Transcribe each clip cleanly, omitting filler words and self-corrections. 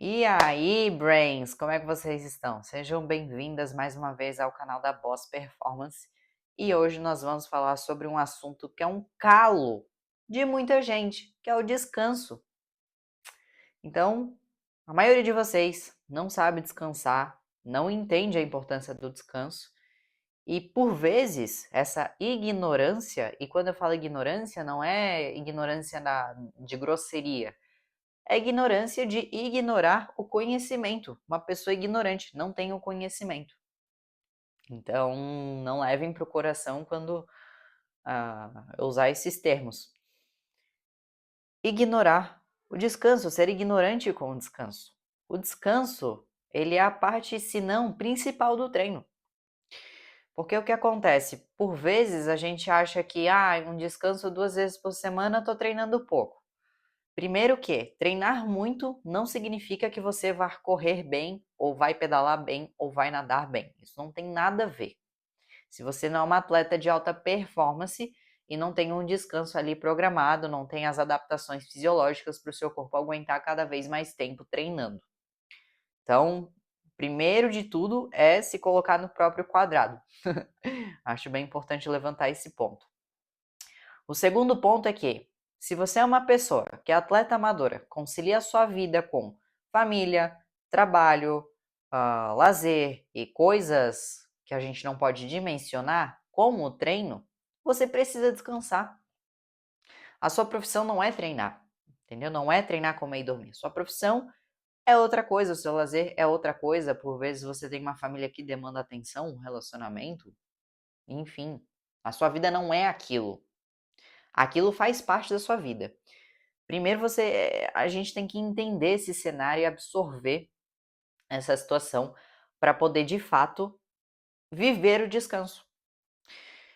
E aí, Brains, como é que vocês estão? Sejam bem-vindas mais uma vez ao canal da Boss Performance. E hoje nós vamos falar sobre um assunto que é um calo de muita gente, que é o descanso. Então, a maioria de vocês não sabe descansar, não entende a importância do descanso e, por vezes, essa ignorância, e quando eu falo ignorância, não é ignorância de grosseria, é ignorância de ignorar o conhecimento. Uma pessoa ignorante não tem o conhecimento. Então, não levem para o coração quando eu usar esses termos. Ignorar o descanso, ser ignorante com o descanso. O descanso, ele é a parte, se não, principal do treino. Porque o que acontece? Por vezes a gente acha que um descanso 2 vezes por semana, estou treinando pouco. Primeiro que treinar muito não significa que você vai correr bem, ou vai pedalar bem, ou vai nadar bem. Isso não tem nada a ver. Se você não é uma atleta de alta performance e não tem um descanso ali programado, não tem as adaptações fisiológicas para o seu corpo aguentar cada vez mais tempo treinando. Então, primeiro de tudo é se colocar no próprio quadrado. Acho bem importante levantar esse ponto. O segundo ponto é que, se você é uma pessoa que é atleta amadora, concilia a sua vida com família, trabalho, lazer e coisas que a gente não pode dimensionar, como o treino, você precisa descansar. A sua profissão não é treinar, entendeu? Não é treinar, comer e dormir. Sua profissão é outra coisa, o seu lazer é outra coisa. Por vezes você tem uma família que demanda atenção, um relacionamento, enfim. A sua vida não é aquilo. Aquilo faz parte da sua vida. Primeiro a gente tem que entender esse cenário e absorver essa situação para poder de fato viver o descanso.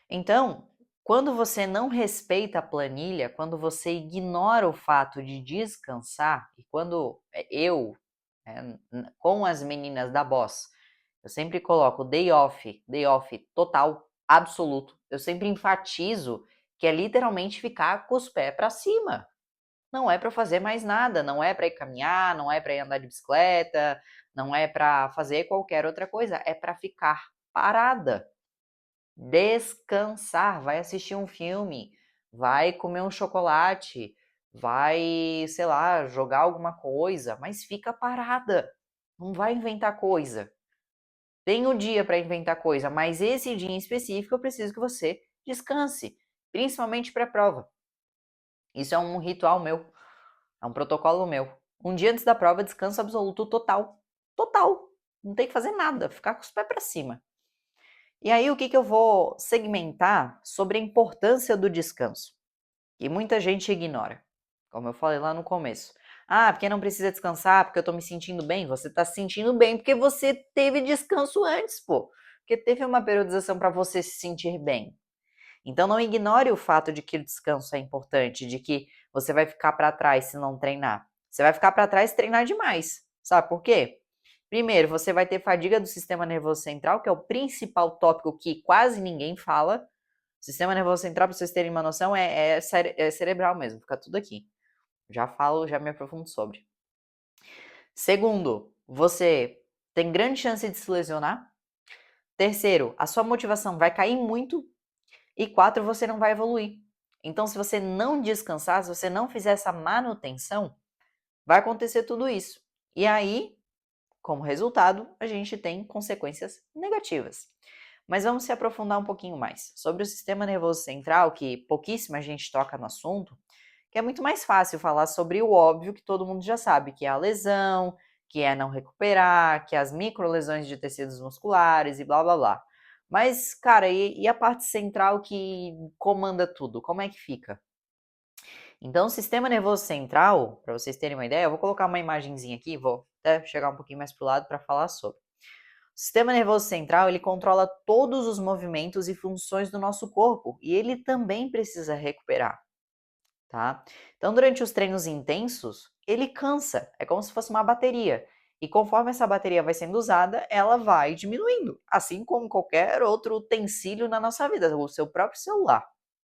Então, quando você não respeita a planilha, quando você ignora o fato de descansar, e quando eu, com as meninas da Boss, eu sempre coloco day off total, absoluto. Eu sempre enfatizo que é literalmente ficar com os pés para cima. Não é para fazer mais nada, não é para ir caminhar, não é para ir andar de bicicleta, não é para fazer qualquer outra coisa, é para ficar parada, descansar, vai assistir um filme, vai comer um chocolate, vai, sei lá, jogar alguma coisa, mas fica parada. Não vai inventar coisa. Tem o dia para inventar coisa, mas esse dia em específico eu preciso que você descanse, principalmente para a prova. Isso é um ritual meu. É um protocolo meu. Um dia antes da prova, descanso absoluto total. Total. Não tem que fazer nada, ficar com os pés para cima. E aí, o que eu vou segmentar sobre a importância do descanso? Que muita gente ignora. Como eu falei lá no começo. Porque não precisa descansar, porque eu tô me sentindo bem. Você tá se sentindo bem porque você teve descanso antes, pô. Porque teve uma periodização para você se sentir bem. Então não ignore o fato de que o descanso é importante, de que você vai ficar para trás se não treinar. Você vai ficar para trás se treinar demais. Sabe por quê? Primeiro, você vai ter fadiga do sistema nervoso central, que é o principal tópico que quase ninguém fala. Sistema nervoso central, para vocês terem uma noção, é cerebral mesmo, fica tudo aqui. Já falo, já me aprofundo sobre. Segundo, você tem grande chance de se lesionar. Terceiro, a sua motivação vai cair muito. E 4, você não vai evoluir. Então, se você não descansar, se você não fizer essa manutenção, vai acontecer tudo isso. E aí, como resultado, a gente tem consequências negativas. Mas vamos se aprofundar um pouquinho mais sobre o sistema nervoso central, que pouquíssima gente toca no assunto, que é muito mais fácil falar sobre o óbvio que todo mundo já sabe, que é a lesão, que é não recuperar, que é as microlesões de tecidos musculares e blá blá blá. Mas, cara, e a parte central que comanda tudo? Como é que fica? Então, o sistema nervoso central, para vocês terem uma ideia, eu vou colocar uma imagenzinha aqui, vou até chegar um pouquinho mais para o lado para falar sobre. O sistema nervoso central, ele controla todos os movimentos e funções do nosso corpo e ele também precisa recuperar, tá? Então, durante os treinos intensos, ele cansa, é como se fosse uma bateria. E conforme essa bateria vai sendo usada, ela vai diminuindo, assim como qualquer outro utensílio na nossa vida, o seu próprio celular,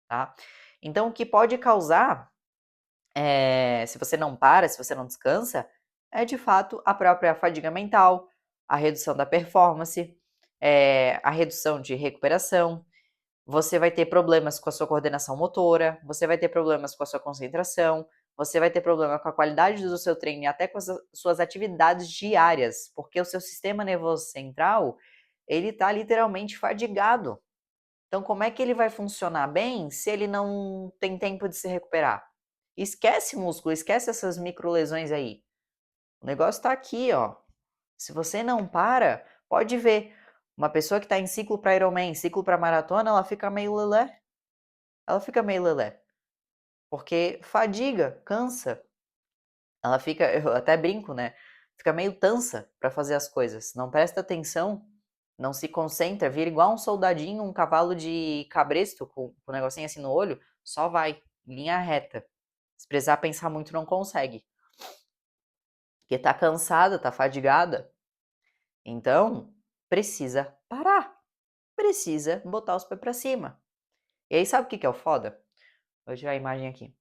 tá? Então, o que pode causar, se você não para, se você não descansa, é de fato a própria fadiga mental, a redução da performance, a redução de recuperação. Você vai ter problemas com a sua coordenação motora, você vai ter problemas com a sua concentração, você vai ter problema com a qualidade do seu treino e até com as suas atividades diárias, porque o seu sistema nervoso central, ele está literalmente fadigado. Então, como é que ele vai funcionar bem se ele não tem tempo de se recuperar? Esquece músculo, esquece essas microlesões aí. O negócio está aqui, ó. Se você não para, pode ver. Uma pessoa que está em ciclo para Ironman, ciclo para maratona, ela fica meio lelé. Ela fica meio lelé. Porque fadiga, cansa. Ela fica, eu até brinco, né? Fica meio tansa para fazer as coisas. Não presta atenção, não se concentra, vira igual um soldadinho, um cavalo de cabresto com um negocinho assim no olho, só vai, em linha reta. Se precisar pensar muito, não consegue. Porque tá cansada, tá fadigada. Então, precisa parar. Precisa botar os pés pra cima. E aí, sabe o que é o foda? Vou tirar a imagem aqui.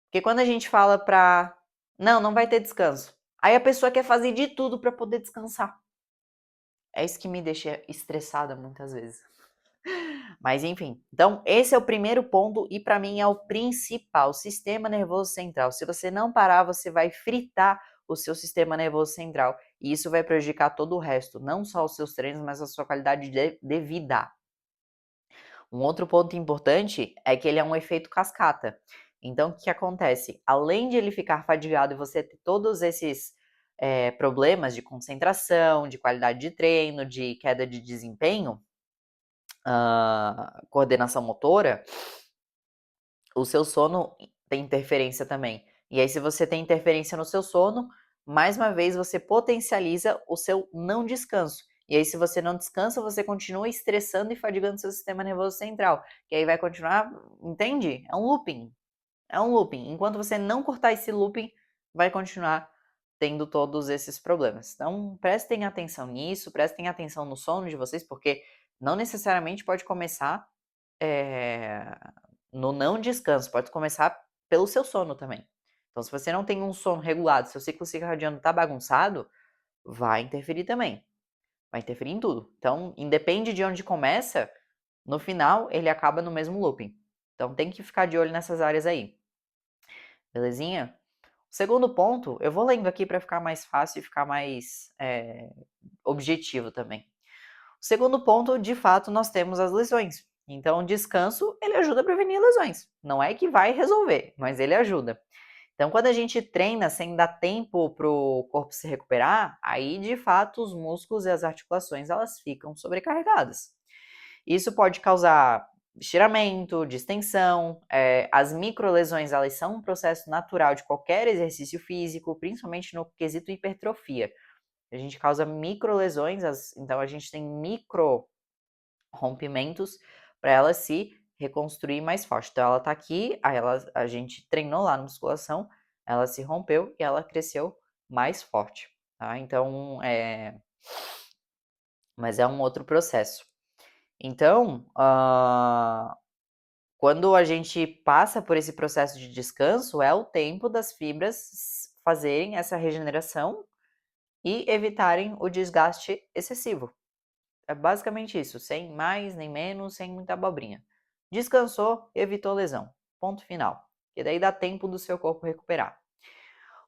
Porque quando a gente fala pra... Não vai ter descanso. Aí a pessoa quer fazer de tudo pra poder descansar. É isso que me deixa estressada muitas vezes. Mas enfim, então esse é o primeiro ponto e para mim é o principal, sistema nervoso central. Se você não parar, você vai fritar o seu sistema nervoso central e isso vai prejudicar todo o resto, não só os seus treinos, mas a sua qualidade de vida. Um outro ponto importante é que ele é um efeito cascata. Então, o que acontece? Além de ele ficar fadigado e você ter todos esses problemas de concentração, de qualidade de treino, de queda de desempenho, coordenação motora, o seu sono tem interferência também. E aí, se você tem interferência no seu sono, mais uma vez você potencializa o seu não descanso. E aí, se você não descansa, você continua estressando e fadigando seu sistema nervoso central. Que aí vai continuar, entende? É um looping. É um looping. Enquanto você não cortar esse looping, vai continuar tendo todos esses problemas. Então, prestem atenção nisso, prestem atenção no sono de vocês, porque não necessariamente pode começar no não descanso, pode começar pelo seu sono também. Então, se você não tem um sono regulado, seu ciclo circadiano tá bagunçado, vai interferir também. Vai interferir em tudo. Então, independe de onde começa, no final ele acaba no mesmo looping. Então, tem que ficar de olho nessas áreas aí. Belezinha? O segundo ponto, eu vou lendo aqui para ficar mais fácil e ficar mais objetivo também. O segundo ponto, de fato, nós temos as lesões. Então, o descanso, ele ajuda a prevenir lesões. Não é que vai resolver, mas ele ajuda. Então, quando a gente treina sem dar tempo para o corpo se recuperar, aí, de fato, os músculos e as articulações, elas ficam sobrecarregadas. Isso pode causar estiramento, distensão. As microlesões, elas são um processo natural de qualquer exercício físico, principalmente no quesito hipertrofia. A gente causa microlesões, então a gente tem micro rompimentos para ela se reconstruir mais forte. Então ela tá aqui, a gente treinou lá na musculação, ela se rompeu e ela cresceu mais forte, tá? Então, mas é um outro processo. Então, quando a gente passa por esse processo de descanso, é o tempo das fibras fazerem essa regeneração e evitarem o desgaste excessivo. É basicamente isso, sem mais nem menos, sem muita abobrinha. Descansou, evitou lesão. Ponto final. E daí dá tempo do seu corpo recuperar.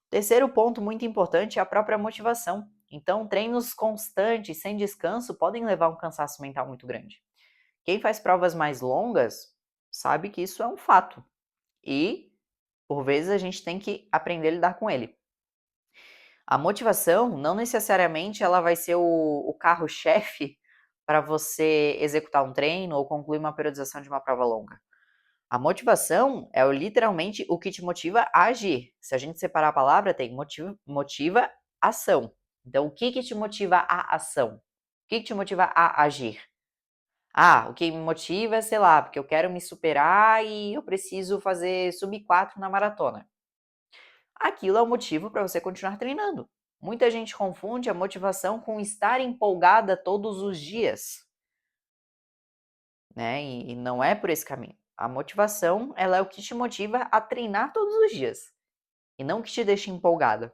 Terceiro ponto muito importante é a própria motivação. Então, treinos constantes, sem descanso, podem levar a um cansaço mental muito grande. Quem faz provas mais longas sabe que isso é um fato. E, por vezes, a gente tem que aprender a lidar com ele. A motivação, não necessariamente ela vai ser o carro-chefe para você executar um treino ou concluir uma periodização de uma prova longa. A motivação é literalmente o que te motiva a agir. Se a gente separar a palavra, tem motiva ação. Então, o que te motiva a ação? O que te motiva a agir? O que me motiva é, sei lá, porque eu quero me superar e eu preciso fazer sub 4 na maratona. Aquilo é o motivo para você continuar treinando. Muita gente confunde a motivação com estar empolgada todos os dias, né? E não é por esse caminho. A motivação, ela é o que te motiva a treinar todos os dias e não o que te deixa empolgada.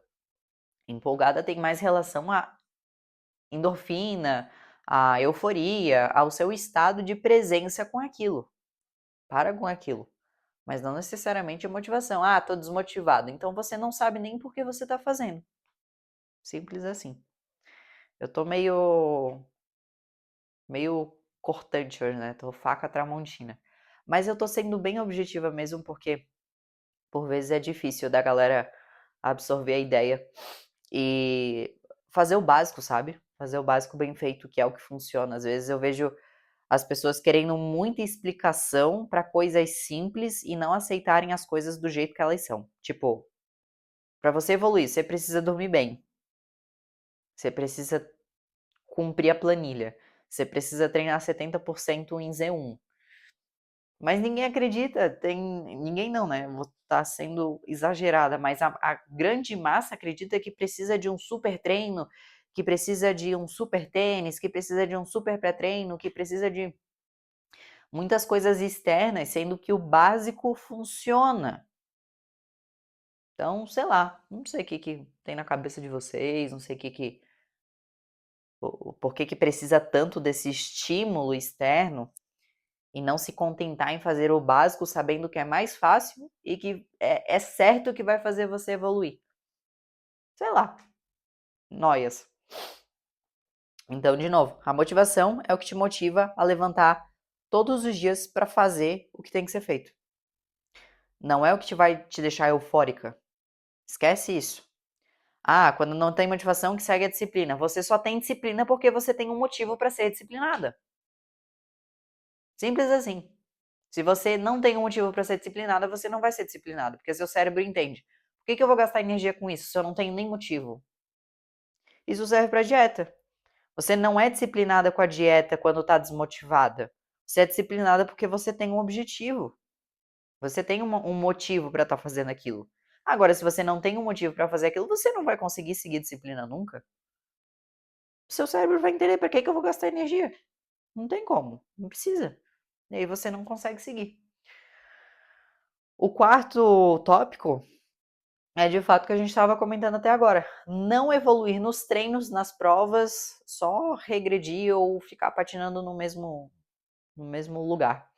Empolgada tem mais relação à endorfina, à euforia, ao seu estado de presença com aquilo. Para com aquilo. Mas não necessariamente a motivação. Ah, tô desmotivado. Então você não sabe nem por que você tá fazendo. Simples assim. Eu tô meio cortante hoje, né? Tô faca tramontina. Mas eu tô sendo bem objetiva mesmo porque por vezes é difícil da galera absorver a ideia e fazer o básico, sabe? Fazer o básico bem feito, que é o que funciona. Às vezes eu vejo as pessoas querendo muita explicação para coisas simples e não aceitarem as coisas do jeito que elas são. Tipo, para você evoluir, você precisa dormir bem. Você precisa cumprir a planilha. Você precisa treinar 70% em Z1. Mas ninguém acredita, ninguém não, né? Vou estar sendo exagerada, mas a grande massa acredita que precisa de um super treino, que precisa de um super tênis, que precisa de um super pré-treino, que precisa de muitas coisas externas, sendo que o básico funciona. Então, sei lá, não sei o que tem na cabeça de vocês, não sei por que precisa tanto desse estímulo externo e não se contentar em fazer o básico sabendo que é mais fácil e que é certo que vai fazer você evoluir. Sei lá, noias. Então, de novo, a motivação é o que te motiva a levantar todos os dias para fazer o que tem que ser feito. Não é o que vai te deixar eufórica. Esquece isso. Ah, quando não tem motivação, que segue a disciplina. Você só tem disciplina porque você tem um motivo para ser disciplinada. Simples assim. Se você não tem um motivo para ser disciplinada, você não vai ser disciplinado, porque seu cérebro entende. Por que eu vou gastar energia com isso se eu não tenho nem motivo? Isso serve para dieta. Você não é disciplinada com a dieta quando está desmotivada. Você é disciplinada porque você tem um objetivo. Você tem um motivo para estar fazendo aquilo. Agora, se você não tem um motivo para fazer aquilo, você não vai conseguir seguir disciplina nunca. O seu cérebro vai entender para que eu vou gastar energia. Não tem como, não precisa. E aí você não consegue seguir. O quarto tópico é de fato o que a gente estava comentando até agora. Não evoluir nos treinos, nas provas, só regredir ou ficar patinando no mesmo lugar.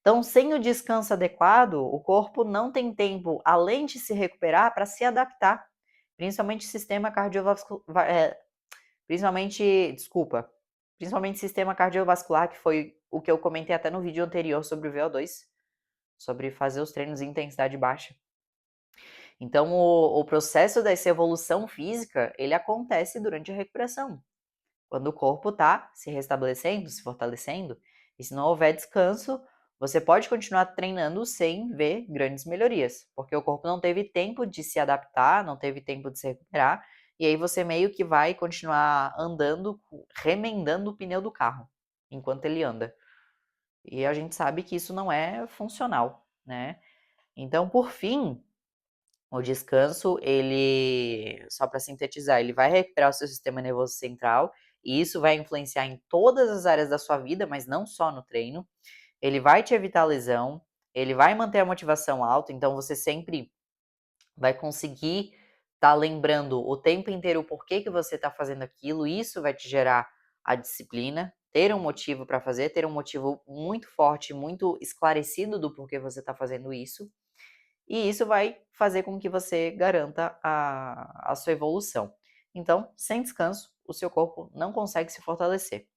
Então, sem o descanso adequado, o corpo não tem tempo, além de se recuperar, para se adaptar. Principalmente sistema cardiovascular. Principalmente sistema cardiovascular, que foi o que eu comentei até no vídeo anterior sobre o VO2, sobre fazer os treinos em intensidade baixa. Então, o processo dessa evolução física, ele acontece durante a recuperação, quando o corpo está se restabelecendo, se fortalecendo, e se não houver descanso, você pode continuar treinando sem ver grandes melhorias, porque o corpo não teve tempo de se adaptar, não teve tempo de se recuperar, e aí você meio que vai continuar andando, remendando o pneu do carro, enquanto ele anda. E a gente sabe que isso não é funcional, né? Então, por fim, o descanso, ele, só para sintetizar, ele vai recuperar o seu sistema nervoso central, e isso vai influenciar em todas as áreas da sua vida, mas não só no treino. Ele vai te evitar lesão, ele vai manter a motivação alta, então você sempre vai conseguir estar lembrando o tempo inteiro o porquê que você está fazendo aquilo, isso vai te gerar a disciplina, ter um motivo para fazer, ter um motivo muito forte, muito esclarecido do porquê você está fazendo isso. E isso vai fazer com que você garanta a sua evolução. Então, sem descanso, o seu corpo não consegue se fortalecer.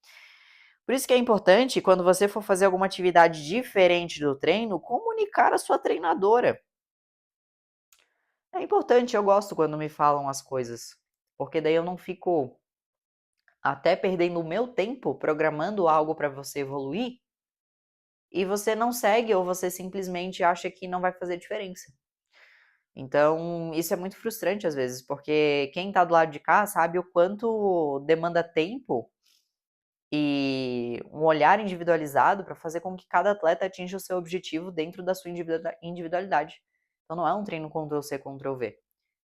Por isso que é importante, quando você for fazer alguma atividade diferente do treino, comunicar a sua treinadora. É importante, eu gosto quando me falam as coisas, porque daí eu não fico até perdendo o meu tempo programando algo para você evoluir e você não segue ou você simplesmente acha que não vai fazer diferença. Então, isso é muito frustrante às vezes, porque quem está do lado de cá sabe o quanto demanda tempo e um olhar individualizado para fazer com que cada atleta atinja o seu objetivo dentro da sua individualidade. Então, não é um treino Ctrl-C, Ctrl-V.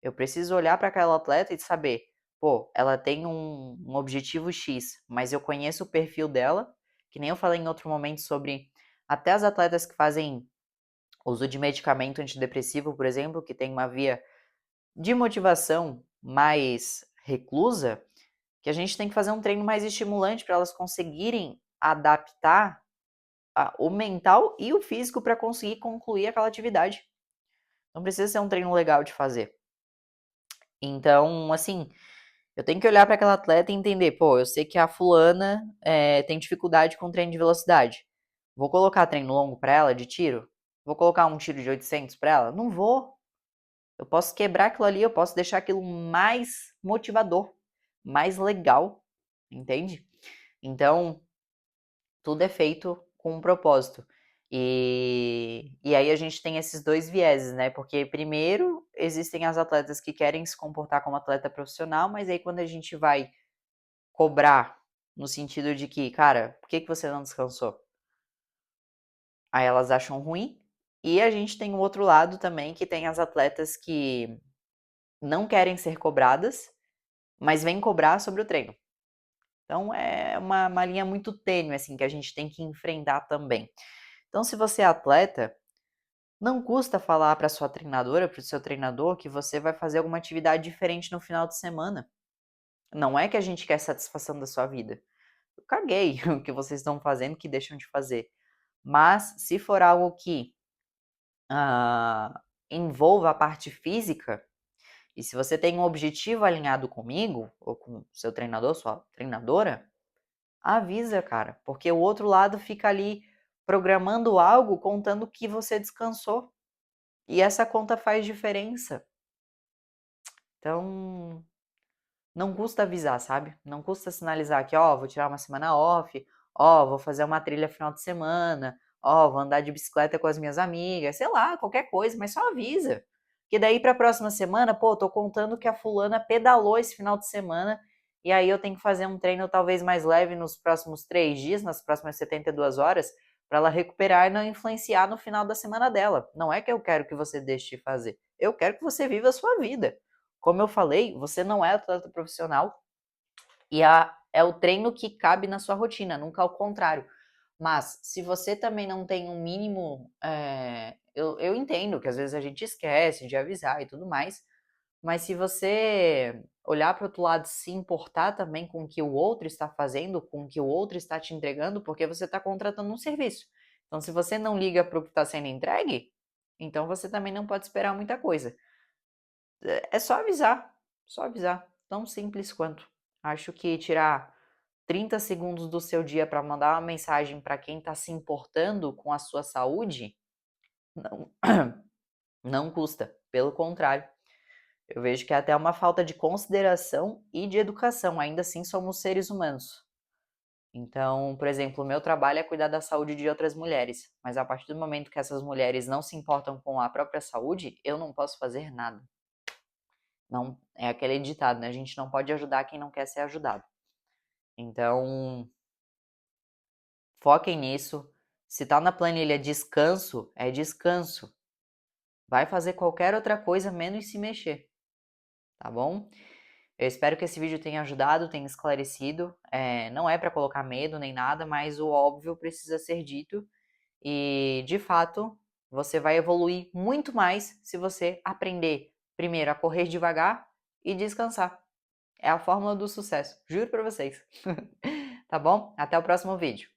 Eu preciso olhar para aquela atleta e saber, pô, ela tem um objetivo X, mas eu conheço o perfil dela, que nem eu falei em outro momento sobre até as atletas que fazem uso de medicamento antidepressivo, por exemplo, que tem uma via de motivação mais reclusa, que a gente tem que fazer um treino mais estimulante para elas conseguirem adaptar o mental e o físico para conseguir concluir aquela atividade. Não precisa ser um treino legal de fazer. Então, assim, eu tenho que olhar para aquela atleta e entender, pô, eu sei que a fulana tem dificuldade com treino de velocidade. Vou colocar treino longo para ela de tiro? Vou colocar um tiro de 800 para ela? Não vou. Eu posso quebrar aquilo ali, eu posso deixar aquilo mais motivador, mais legal, entende? Então, tudo é feito com um propósito. E aí a gente tem esses dois vieses, né? Porque primeiro existem as atletas que querem se comportar como atleta profissional, mas aí quando a gente vai cobrar no sentido de que, cara, por que você não descansou? Aí elas acham ruim. E a gente tem o outro lado também, que tem as atletas que não querem ser cobradas, mas vêm cobrar sobre o treino. Então é uma linha muito tênue, assim, que a gente tem que enfrentar também. Então, se você é atleta, não custa falar para sua treinadora, para o seu treinador, que você vai fazer alguma atividade diferente no final de semana. Não é que a gente quer satisfação da sua vida. Eu caguei o que vocês estão fazendo, que deixam de fazer. Mas, se for algo que envolva a parte física, e se você tem um objetivo alinhado comigo, ou com seu treinador, sua treinadora, avisa, cara. Porque o outro lado fica ali programando algo contando que você descansou. E essa conta faz diferença. Então, não custa avisar, sabe? Não custa sinalizar que, ó, vou tirar uma semana off, ó, vou fazer uma trilha final de semana, ó, vou andar de bicicleta com as minhas amigas, sei lá, qualquer coisa, mas só avisa. Que daí pra próxima semana, pô, tô contando que a fulana pedalou esse final de semana e aí eu tenho que fazer um treino talvez mais leve nos próximos 3 dias, nas próximas 72 horas, para ela recuperar e não influenciar no final da semana dela. Não é que eu quero que você deixe de fazer, eu quero que você viva a sua vida. Como eu falei, você não é atleta profissional e é o treino que cabe na sua rotina, nunca ao contrário. Mas se você também não tem um mínimo, eu entendo que às vezes a gente esquece de avisar e tudo mais, mas se você olhar para o outro lado, se importar também com o que o outro está fazendo, com o que o outro está te entregando, porque você está contratando um serviço. Então, se você não liga para o que está sendo entregue, então você também não pode esperar muita coisa. É só avisar, só avisar. Tão simples quanto. Acho que tirar 30 segundos do seu dia para mandar uma mensagem para quem está se importando com a sua saúde, não, não custa. Pelo contrário, eu vejo que é até uma falta de consideração e de educação. Ainda assim, somos seres humanos. Então, por exemplo, o meu trabalho é cuidar da saúde de outras mulheres, mas a partir do momento que essas mulheres não se importam com a própria saúde, eu não posso fazer nada. Não, é aquele ditado, né? A gente não pode ajudar quem não quer ser ajudado. Então, foquem nisso. Se tá na planilha descanso, é descanso. Vai fazer qualquer outra coisa menos se mexer, tá bom? Eu espero que esse vídeo tenha ajudado, tenha esclarecido. Não é para colocar medo nem nada, mas o óbvio precisa ser dito. E, de fato, você vai evoluir muito mais se você aprender, primeiro, a correr devagar e descansar. É a fórmula do sucesso, juro pra vocês. Tá bom? Até o próximo vídeo.